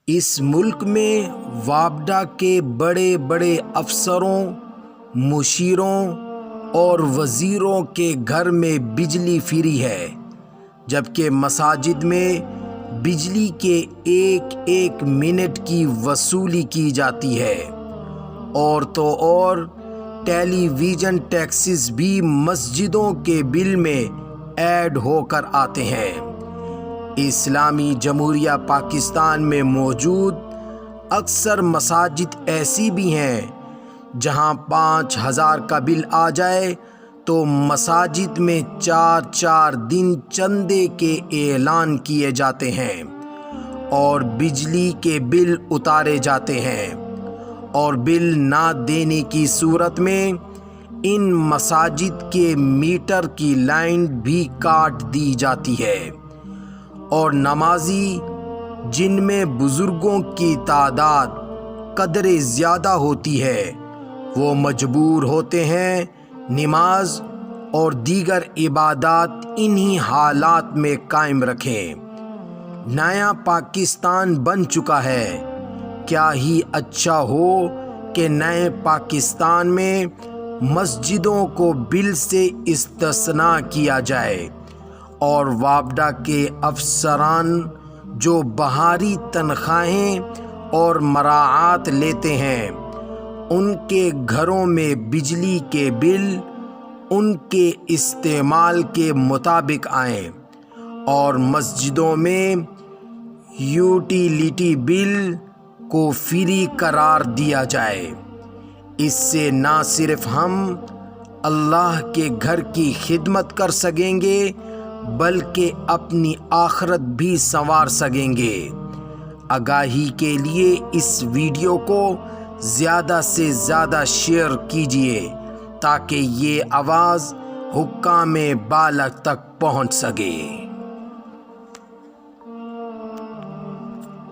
اس ملک میں وابڈا کے بڑے بڑے افسروں، مشیروں اور وزیروں کے گھر میں بجلی فری ہے، جبکہ مساجد میں بجلی کے ایک ایک منٹ کی وصولی کی جاتی ہے، اور تو اور ٹیلی ویژن ٹیکسز بھی مسجدوں کے بل میں ایڈ ہو کر آتے ہیں۔ اسلامی جمہوریہ پاکستان میں موجود اکثر مساجد ایسی بھی ہیں جہاں 5,000 کا بل آ جائے تو مساجد میں 4 دن چندے کے اعلان کیے جاتے ہیں اور بجلی کے بل اتارے جاتے ہیں، اور بل نہ دینے کی صورت میں ان مساجد کے میٹر کی لائن بھی کاٹ دی جاتی ہے، اور نمازی جن میں بزرگوں کی تعداد قدرے زیادہ ہوتی ہے وہ مجبور ہوتے ہیں نماز اور دیگر عبادات انہی حالات میں قائم رکھیں۔ نیا پاکستان بن چکا ہے، کیا ہی اچھا ہو کہ نئے پاکستان میں مسجدوں کو بل سے استثناء کیا جائے، اور وابڈا کے افسران جو بہاری تنخواہیں اور مراعات لیتے ہیں ان کے گھروں میں بجلی کے بل ان کے استعمال کے مطابق آئیں، اور مسجدوں میں یوٹیلیٹی بل کو فری قرار دیا جائے۔ اس سے نہ صرف ہم اللہ کے گھر کی خدمت کر سکیں گے بلکہ اپنی آخرت بھی سنوار سکیں گے۔ آگاہی کے لیے اس ویڈیو کو زیادہ سے زیادہ شیئر کیجیے تاکہ یہ آواز حکام بالغ تک پہنچ سکے۔